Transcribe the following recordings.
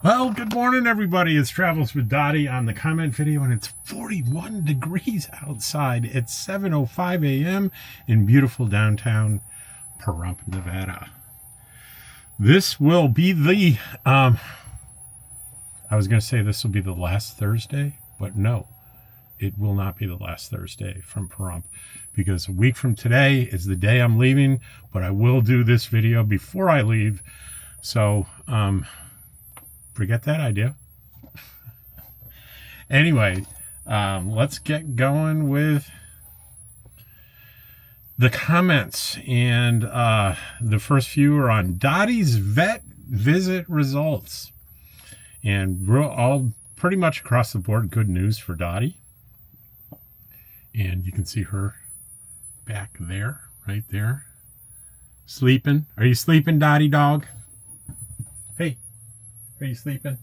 Well, good morning, everybody. It's Travels with Dottie on the comment video, and it's 41 degrees outside. It's 7:05 a.m. in beautiful downtown Pahrump, Nevada. This will be I was going to say this will be the last Thursday, but no, it will not be the last Thursday from Pahrump, because a week from today is the day I'm leaving, but I will do this video before I leave. So, forget that idea. Anyway, let's get going with the comments. And the first few are on Dottie's vet visit results. And we're all pretty much across the board good news for Dottie. And you can see her back there, right there, sleeping. Are you sleeping, Dottie dog? Hey. Are you sleeping?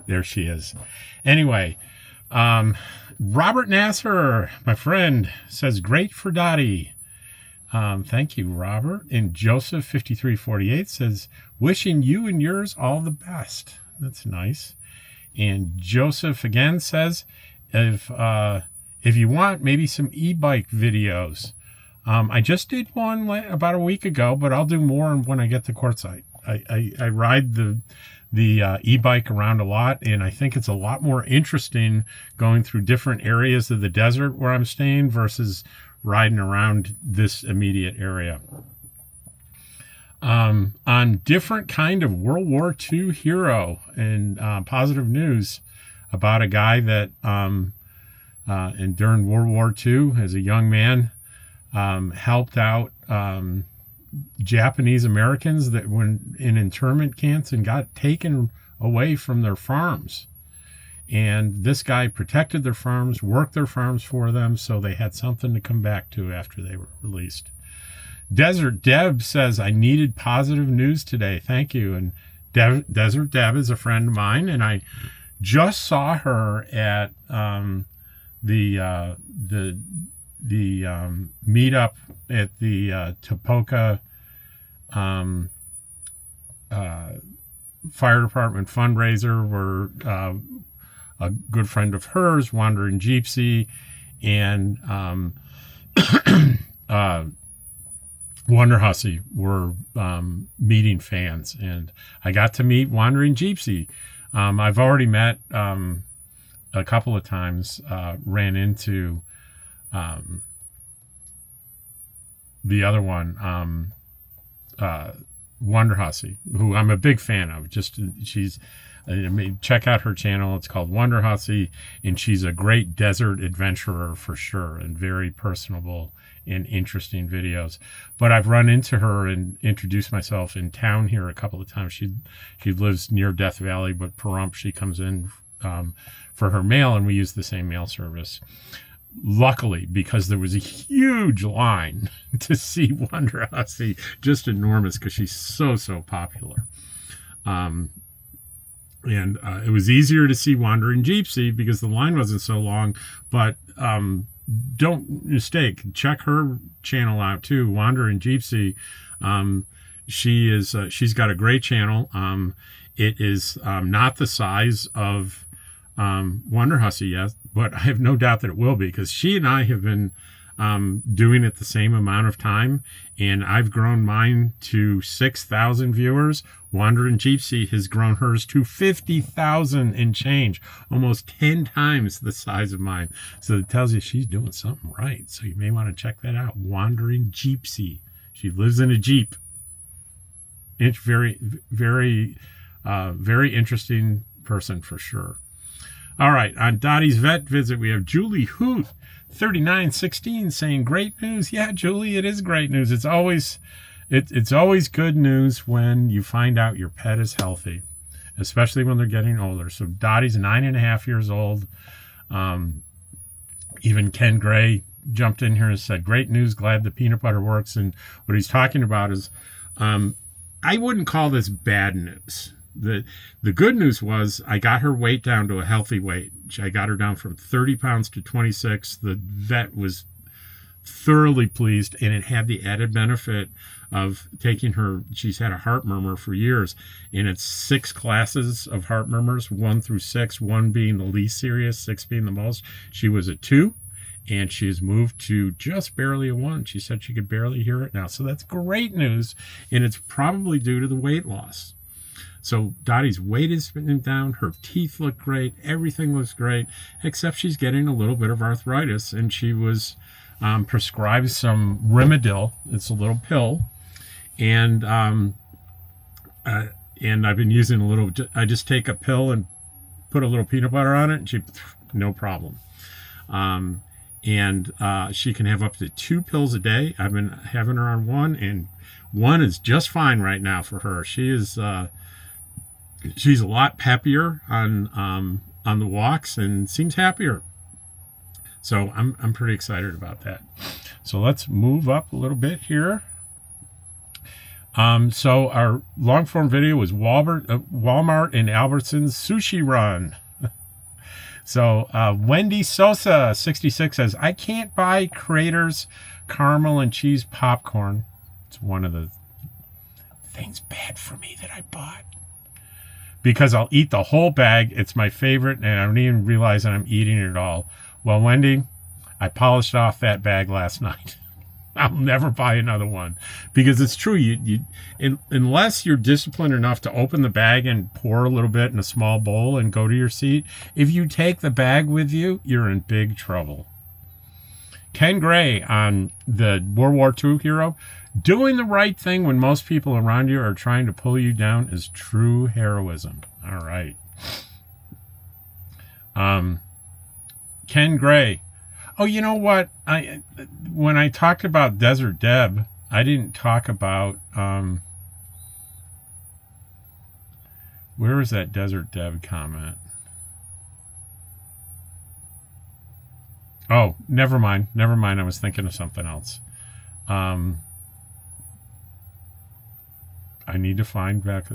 There she is. Anyway, Robert Nasser, my friend, says, great for Dottie. Thank you, Robert. And Joseph 5348 says, wishing you and yours all the best. That's nice. And Joseph again says, if you want, maybe some e-bike videos. I just did one about a week ago, but I'll do more when I get to Quartzsite. I ride the e-bike around a lot, and I think it's a lot more interesting going through different areas of the desert where I'm staying versus riding around this immediate area. On different kind of World War II hero, and positive news about a guy that and during World War II as a young man helped out Japanese Americans that were in internment camps and got taken away from their farms. And this guy protected their farms, worked their farms for them, so they had something to come back to after they were released. Desert Deb says, I needed positive news today. Thank you. And Desert Deb is a friend of mine, and I just saw her at the meetup at the Topoka Fire Department fundraiser, where a good friend of hers, Wandering Gypsy, and Wonder Hussy were meeting fans, and I got to meet Wandering Gypsy. I've already met a couple of times, ran into the other one, Wonder Hussy, who I'm a big fan of. Check out her channel. It's called Wonder Hussy, and she's a great desert adventurer for sure, and very personable and interesting videos. But I've run into her and introduced myself in town here a couple of times. She lives near Death Valley, but Pahrump, she comes in for her mail, and we use the same mail service. Luckily, because there was a huge line to see Wonder Hussy, just enormous, because she's so popular. And it was easier to see Wandering Gypsy because the line wasn't so long. But don't mistake, check her channel out too, Wandering Gypsy. She's got a great channel. It is not the size of Wonder Hussy yet, but I have no doubt that it will be, because she and I have been doing it the same amount of time, and I've grown mine to 6,000 viewers. Wandering Gypsy has grown hers to 50,000 and change, almost 10 times the size of mine. So it tells you she's doing something right. So you may want to check that out. Wandering Gypsy. She lives in a Jeep. It's very interesting person for sure. All right, on Dottie's vet visit, we have Julie Hoot 3916 saying, great news. Yeah, Julie, it is great news. It's always good news when you find out your pet is healthy, especially when they're getting older. So Dottie's 9.5 years old. Even Ken Gray jumped in here and said, great news, glad the peanut butter works. And what he's talking about is, I wouldn't call this bad news. The good news was I got her weight down to a healthy weight. I got her down from 30 pounds to 26. The vet was thoroughly pleased, and it had the added benefit of taking her. She's had a heart murmur for years, and it's 6 classes of heart murmurs, 1 through 6, 1 being the least serious, 6 being the most. She was a 2, and she has moved to just barely a 1. She said she could barely hear it now, so that's great news, and it's probably due to the weight loss. So Dottie's weight is down, her teeth look great, everything looks great, except she's getting a little bit of arthritis, and she was prescribed some Rimadyl. It's a little pill, and I've been using a little. I just take a pill and put a little peanut butter on it, and no problem. And she can have up to 2 pills a day. I've been having her on 1, and 1 is just fine right now for her. She's a lot peppier on the walks and seems happier. So I'm pretty excited about that. So let's move up a little bit here. So our long form video was Walmart and Albertsons sushi run. So Wendy Sosa 66 says, I can't buy Crater's caramel and cheese popcorn. It's one of the things bad for me that I bought, because I'll eat the whole bag. It's my favorite, and I don't even realize that I'm eating it all. Well, Wendy, I polished off that bag last night. I'll never buy another one, because it's true. Unless you're disciplined enough to open the bag and pour a little bit in a small bowl and go to your seat, if you take the bag with you, you're in big trouble. Ken Gray on the World War II hero. Doing the right thing when most people around you are trying to pull you down is true heroism. All right. Ken Gray. Oh, you know what? When I talked about Desert Deb, I didn't talk about where is that Desert Deb comment? Oh, never mind. I was thinking of something else. I need to find back.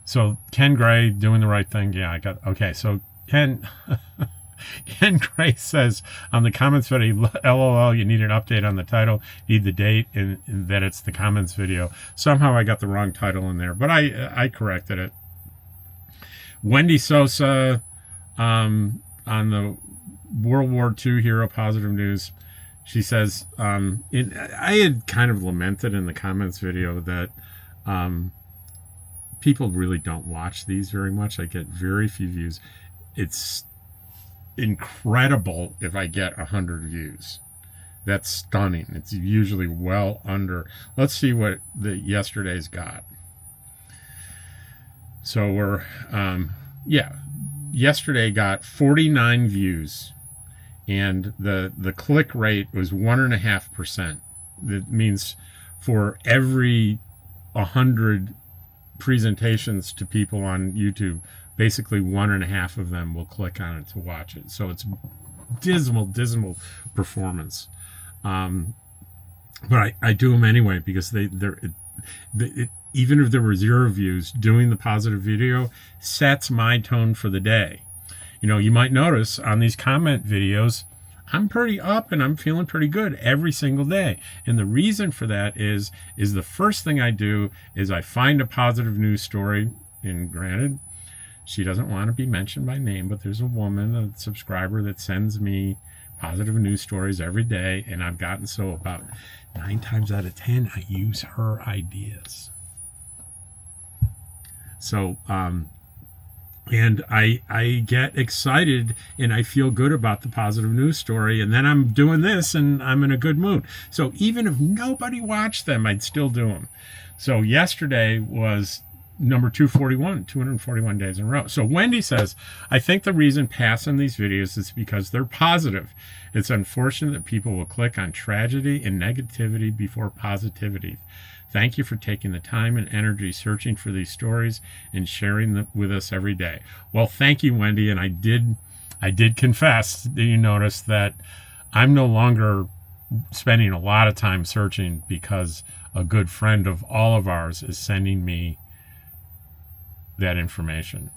So Ken Gray, doing the right thing. Yeah, I got. Okay, so Ken Gray says on the comments video, LOL, you need an update on the title, need the date, and that it's the comments video. Somehow I got the wrong title in there, but I corrected it. Wendy Sosa on the World War II hero positive news. She says, I had kind of lamented in the comments video that people really don't watch these very much. I get very few views. It's incredible if I get 100 views. That's stunning. It's usually well under. Let's see what the yesterday's got. So we're, yesterday got 49 views, and the click rate was 1.5%. That means for every 100 presentations to people on YouTube, basically 1.5 of them will click on it to watch it. So it's dismal performance. But I do them anyway, because even if there were 0 views, doing the positive video sets my tone for the day. You know, you might notice on these comment videos, I'm pretty up and I'm feeling pretty good every single day. And the reason for that is the first thing I do is I find a positive news story. And granted, she doesn't want to be mentioned by name, but there's a woman, a subscriber, that sends me positive news stories every day. And I've gotten so about 9 times out of 10, I use her ideas. So, and I get excited and I feel good about the positive news story, and then I'm doing this and I'm in a good mood. So even if nobody watched them, I'd still do them. So yesterday was number 241 days in a row. So Wendy says, I think the reason passing these videos is because they're positive. It's unfortunate that people will click on tragedy and negativity before positivity. Thank you for taking the time and energy searching for these stories and sharing them with us every day. Well, thank you, Wendy. And I did confess that you noticed that I'm no longer spending a lot of time searching, because a good friend of all of ours is sending me that information.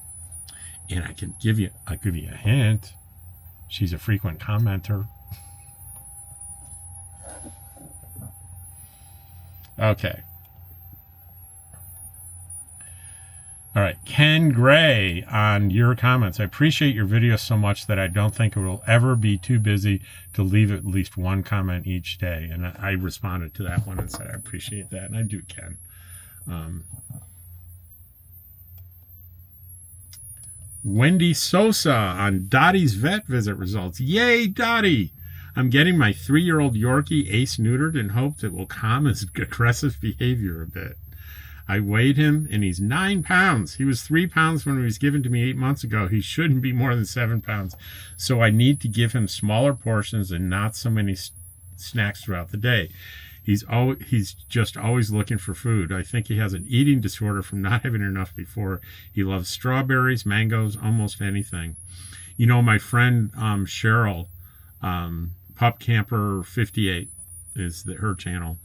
And I'll give you a hint. She's a frequent commenter. Okay. All right. Ken Gray on your comments. I appreciate your video so much that I don't think it will ever be too busy to leave at least one comment each day. And I responded to that one and said, I appreciate that. And I do, Ken. Wendy Sosa on Dottie's vet visit results. Yay, Dottie! I'm getting my 3-year-old Yorkie ace neutered in hopes it will calm his aggressive behavior a bit. I weighed him and he's 9 pounds. He was 3 pounds when he was given to me 8 months ago. He shouldn't be more than 7 pounds. So I need to give him smaller portions and not so many snacks throughout the day. He's just always looking for food. I think he has an eating disorder from not having enough before. He loves strawberries, mangoes, almost anything. You know, my friend Cheryl, Pup Camper 58 is her channel.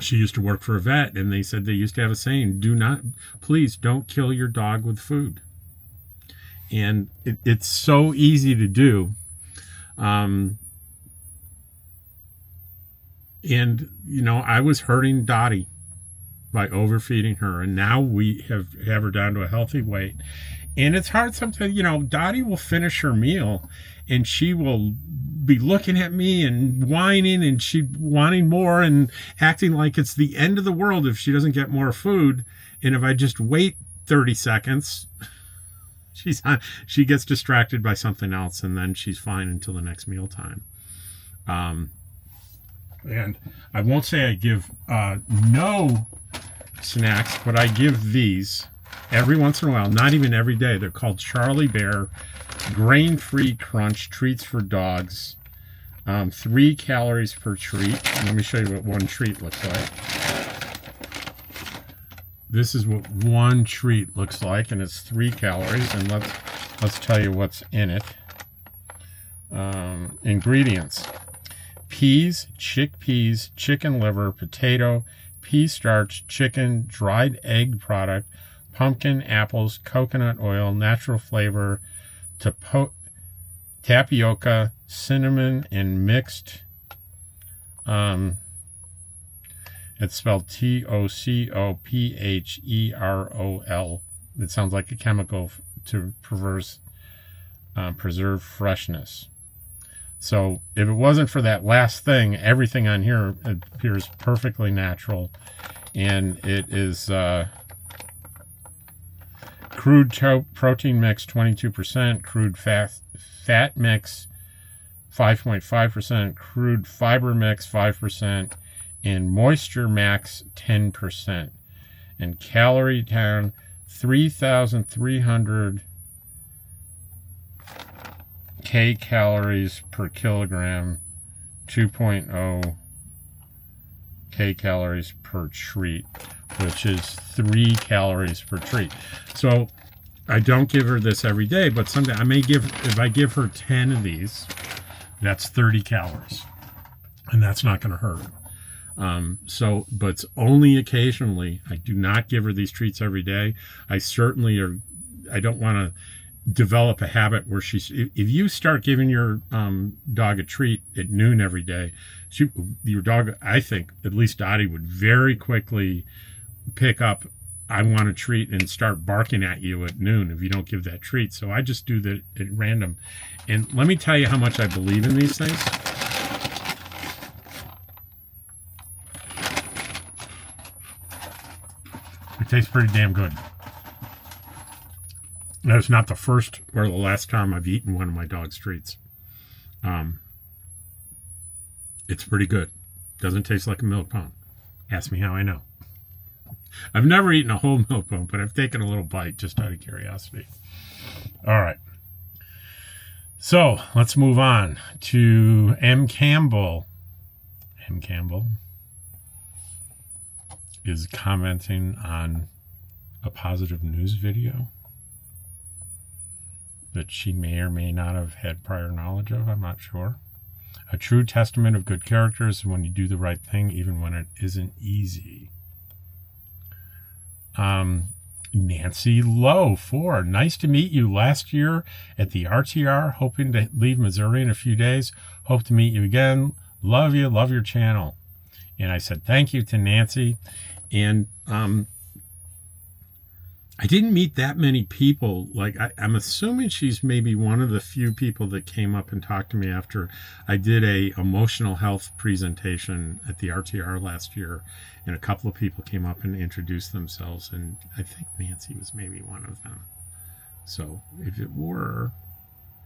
She used to work for a vet, and they said they used to have a saying, please don't kill your dog with food. And it's so easy to do. And, you know, I was hurting Dottie by overfeeding her, and now we have her down to a healthy weight. And it's hard sometimes, you know, Dottie will finish her meal, and she will be looking at me and whining, and she wanting more and acting like it's the end of the world if she doesn't get more food. And if I just wait 30 seconds, she gets distracted by something else, and then she's fine until the next mealtime. And I won't say I give no snacks, but I give these every once in a while, not even every day. They're called Charlie Bear Grain-Free Crunch Treats for Dogs. 3 calories per treat. Let me show you what one treat looks like. This is what one treat looks like, and it's 3 calories. And let's tell you what's in it. Ingredients: peas, chickpeas, chicken liver, potato, pea starch, chicken, dried egg product, pumpkin, apples, coconut oil, natural flavor, tapioca, cinnamon, and mixed. It's spelled TOCOPHEROL. It sounds like a chemical to preserve freshness. So if it wasn't for that last thing, everything on here appears perfectly natural. And it is crude protein mix 22%, crude fat mix 5.5%, crude fiber mix 5%, and moisture max 10%. And calorie down 3,300 kcals per kilogram, 2.0 kcals per treat, which is 3 calories per treat. So I don't give her this every day, but someday I may if I give her 10 of these, that's 30 calories, and that's not going to hurt. But it's only occasionally. I do not give her these treats every day. I don't want to develop a habit where if you start giving your dog a treat at noon every day, your dog, I think, at least Dottie, would very quickly pick up, I want a treat, and start barking at you at noon if you don't give that treat. So I just do that at random. And let me tell you how much I believe in these things. It tastes pretty damn good. That's not the first or the last time I've eaten one of my dog's treats. It's pretty good. Doesn't taste like a milk bone. Ask me how I know. I've never eaten a whole milk bone, but I've taken a little bite just out of curiosity. All right. So let's move on to M. Campbell. M. Campbell is commenting on a positive news video that she may or may not have had prior knowledge of. I'm not sure. A true testament of good character is when you do the right thing, even when it isn't easy. Nancy Lowe, 4. Nice to meet you last year at the RTR. Hoping to leave Missouri in a few days. Hope to meet you again. Love you. Love your channel. And I said, thank you to Nancy. And I didn't meet that many people. Like, I'm assuming she's maybe one of the few people that came up and talked to me after I did a emotional health presentation at the RTR last year. And a couple of people came up and introduced themselves. And I think Nancy was maybe one of them. So if it were,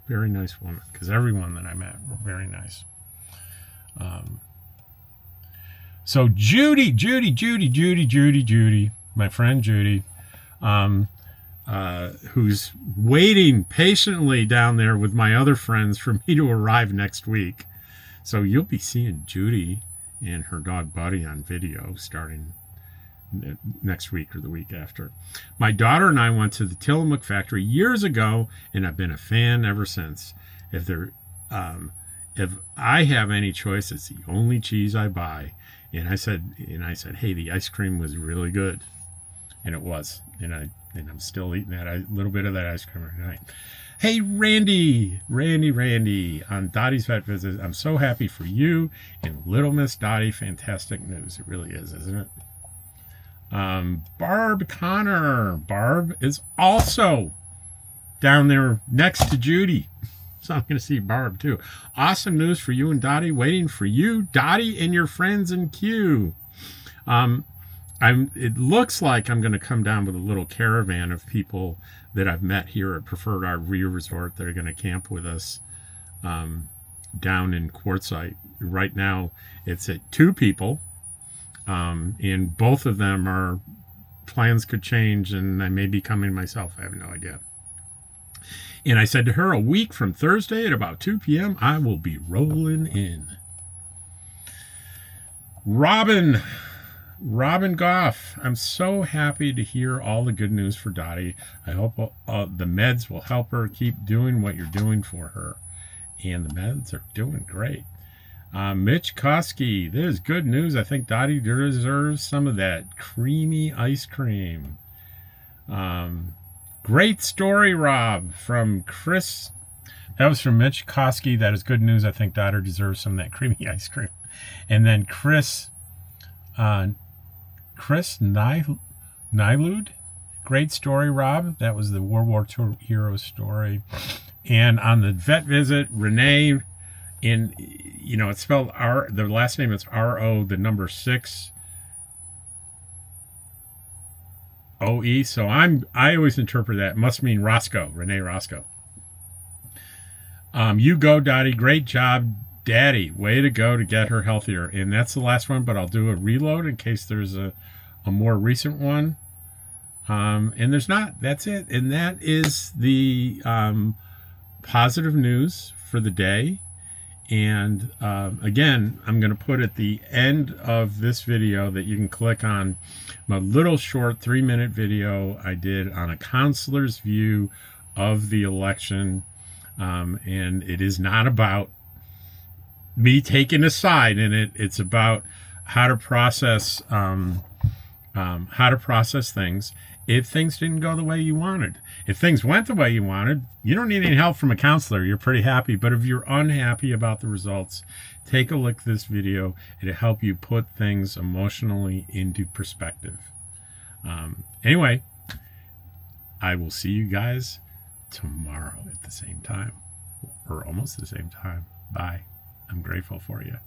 very nice woman, because everyone that I met were very nice. So Judy, my friend Judy, who's waiting patiently down there with my other friends for me to arrive next week. So you'll be seeing Judy and her dog Buddy on video starting next week or the week after. My daughter and I went to the Tillamook factory years ago, and I've been a fan ever since. If I have any choice, it's the only cheese I buy. And I said, hey, the ice cream was really good, and it was. And I'm still eating that little bit of that ice cream every night. Hey, Randy, on Dottie's Vet Visit. I'm so happy for you and Little Miss Dottie. Fantastic news. It really is, isn't it? Barb Connor. Barb is also down there next to Judy. So I'm going to see Barb too. Awesome news for you and Dottie. Waiting for you, Dottie, and your friends in queue. It looks like I'm going to come down with a little caravan of people that I've met here at Preferred RV Resort that are going to camp with us down in Quartzsite. Right now, it's at 2 people. And both of them are plans could change, and I may be coming myself. I have no idea. And I said to her, a week from Thursday at about 2 p.m., I will be rolling in. Robin Goff, I'm so happy to hear all the good news for Dottie. I hope the meds will help her keep doing what you're doing for her. And the meds are doing great. Mitch Koski, there's good news. I think Dottie deserves some of that creamy ice cream. Great story, Rob, from Chris. That was from Mitch Koski. That is good news. I think Dottie deserves some of that creamy ice cream. And then Chris Nylud. Great story, Rob. That was the World War II hero story. And on the vet visit, Renee, it's spelled R, the last name is R-O, the number 6 O-E. So I always interpret that. It must mean Roscoe, Renee Roscoe. You go, Dottie. Great job, Daddy. Way to go to get her healthier. And that's the last one, but I'll do a reload in case there's a more recent one. And there's not. That's it. And that is the positive news for the day. And again, I'm going to put at the end of this video that you can click on my little short 3-minute video I did on a counselor's view of the election. And it is not about me taking a side in it. It's about how to process things. If things didn't go the way you wanted. If things went the way you wanted, you don't need any help from a counselor. You're pretty happy. But if you're unhappy about the results, take a look at this video. It'll help you put things emotionally into perspective. Anyway, I will see you guys tomorrow at the same time. Or almost the same time. Bye. I'm grateful for you.